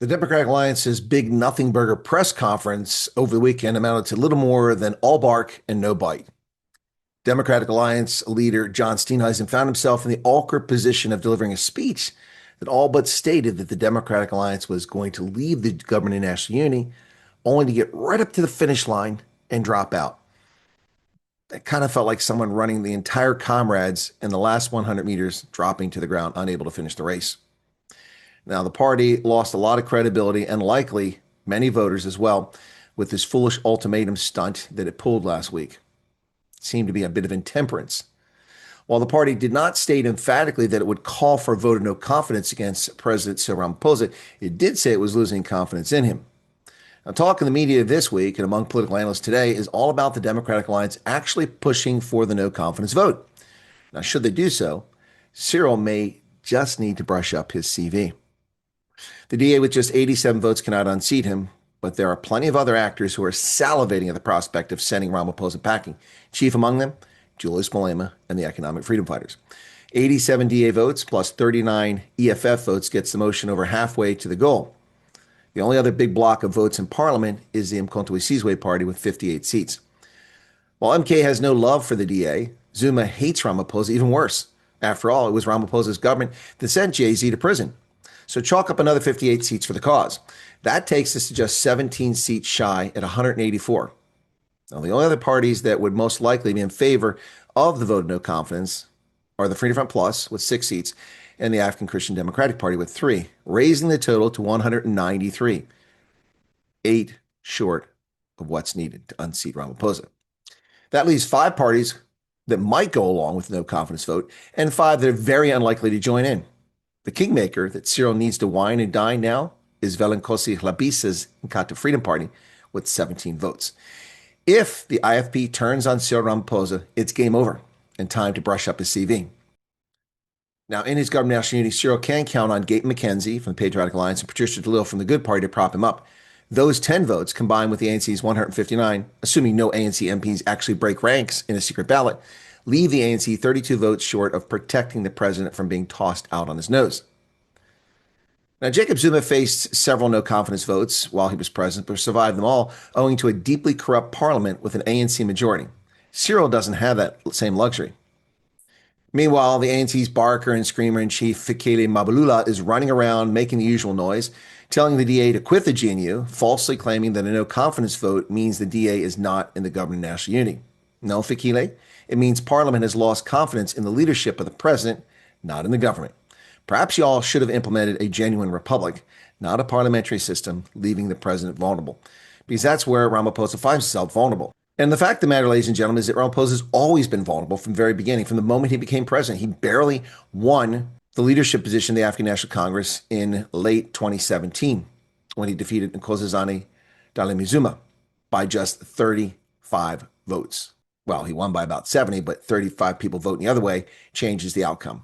The Democratic Alliance's big nothing burger press conference over the weekend amounted to little more than all bark and no bite. Democratic Alliance leader John Steenhuisen found himself in the awkward position of delivering a speech that all but stated that the Democratic Alliance was going to leave the government of national unity, only to get right up to the finish line and drop out. It kind of felt like someone running the entire comrades in the last 100 meters, dropping to the ground, unable to finish the race. Now, the party lost a lot of credibility and likely many voters as well with this foolish ultimatum stunt that it pulled last week. It seemed to be a bit of intemperance. While the party did not state emphatically that it would call for a vote of no confidence against President Cyril Ramaphosa, it did say it was losing confidence in him. Now, talk in the media this week and among political analysts today is all about the Democratic Alliance actually pushing for the no confidence vote. Now, should they do so, Cyril may just need to brush up his CV. The DA with just 87 votes cannot unseat him, but there are plenty of other actors who are salivating at the prospect of sending Ramaphosa packing. Chief among them, Julius Malema and the Economic Freedom Fighters. 87 DA votes plus 39 EFF votes gets the motion over halfway to the goal. The only other big block of votes in Parliament is the Mkhonto Sizwe party with 58 seats. While MK has no love for the DA, Zuma hates Ramaphosa even worse. After all, it was Ramaphosa's government that sent Jay-Z to prison. So chalk up another 58 seats for the cause. That takes us to just 17 seats shy at 184. Now, the only other parties that would most likely be in favor of the vote of no confidence are the Freedom Front Plus with 6 seats and the African Christian Democratic Party with 3, raising the total to 193, 8 short of what's needed to unseat Ramaphosa. That leaves 5 parties that might go along with the no confidence vote and 5 that are very unlikely to join in. The kingmaker that Cyril needs to wine and dine now is Velenkosi Hlabisa's Nkatha Freedom Party with 17 votes. If the IFP turns on Cyril Ramaphosa, it's game over and time to brush up his CV. Now, in his government of national unity, Cyril can count on Gaten McKenzie from the Patriotic Alliance and Patricia DeLille from the Good Party to prop him up. Those 10 votes, combined with the ANC's 159, assuming no ANC MPs actually break ranks in a secret ballot, leave the ANC 32 votes short of protecting the president from being tossed out on his nose. Now, Jacob Zuma faced several no-confidence votes while he was president, but survived them all owing to a deeply corrupt parliament with an ANC majority. Cyril doesn't have that same luxury. Meanwhile, the ANC's barker and screamer-in-chief Fikile Mbalula is running around making the usual noise, telling the DA to quit the GNU, falsely claiming that a no-confidence vote means the DA is not in the government of national unity. No, Fikile, it means Parliament has lost confidence in the leadership of the president, not in the government. Perhaps y'all should have implemented a genuine republic, not a parliamentary system, leaving the president vulnerable, because that's where Ramaphosa finds himself vulnerable. And the fact of the matter, ladies and gentlemen, is that Ramaphosa has always been vulnerable from the very beginning. From the moment he became president, he barely won the leadership position of the African National Congress in late 2017 when he defeated Nkosazana Dlamini-Zuma by just 35 votes. Well, he won by about 70, but 35 people voting the other way changes the outcome.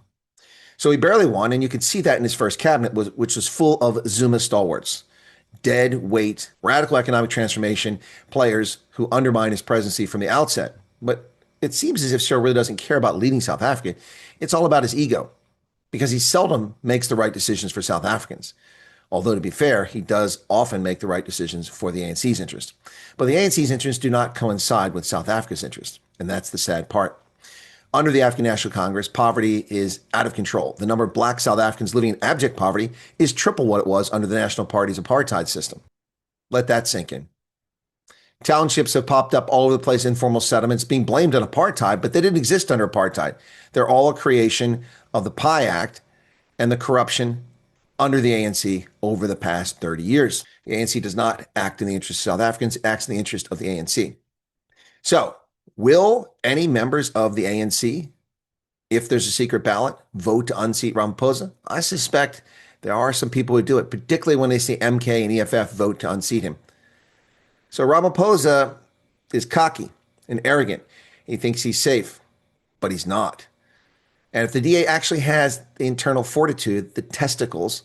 So he barely won, and you could see that in his first cabinet, which was full of Zuma stalwarts, dead weight, radical economic transformation players who undermine his presidency from the outset. But it seems as if Cyril really doesn't care about leading South Africa. It's all about his ego, because he seldom makes the right decisions for South Africans. Although, to be fair, he does often make the right decisions for the ANC's interest. But the ANC's interests do not coincide with South Africa's interests, and that's the sad part. Under the African National Congress, poverty is out of control. The number of black South Africans living in abject poverty is triple what it was under the National Party's apartheid system. Let that sink in. Townships have popped up all over the place, informal settlements being blamed on apartheid, but they didn't exist under apartheid. They're all a creation of the PI Act and the corruption under the ANC over the past 30 years. The ANC does not act in the interest of South Africans, it acts in the interest of the ANC. So, will any members of the ANC, if there's a secret ballot, vote to unseat Ramaphosa? I suspect there are some people who do it, particularly when they see MK and EFF vote to unseat him. So Ramaphosa is cocky and arrogant. He thinks he's safe, but he's not. And if the DA actually has the internal fortitude, the testicles,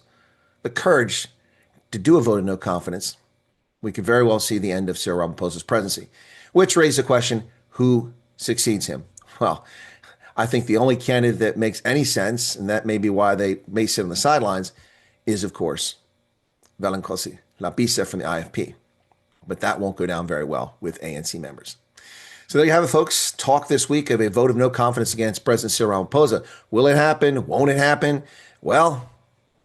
the courage to do a vote of no confidence, we could very well see the end of Cyril Ramaphosa's presidency, which raises the question, who succeeds him? Well, I think the only candidate that makes any sense, and that may be why they may sit on the sidelines, is, of course, Valencosi, Lapisa from the IFP. But that won't go down very well with ANC members. So there you have it, folks. Talk this week of a vote of no confidence against President Cyril Ramaphosa. Will it happen? Won't it happen? Well,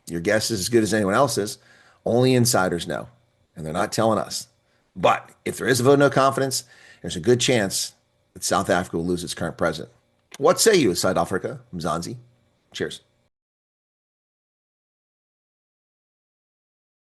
your guess is as good as anyone else's. Only insiders know, and they're not telling us. But if there is a vote of no confidence, there's a good chance that South Africa will lose its current president. What say you, South Africa, Mzansi? Cheers.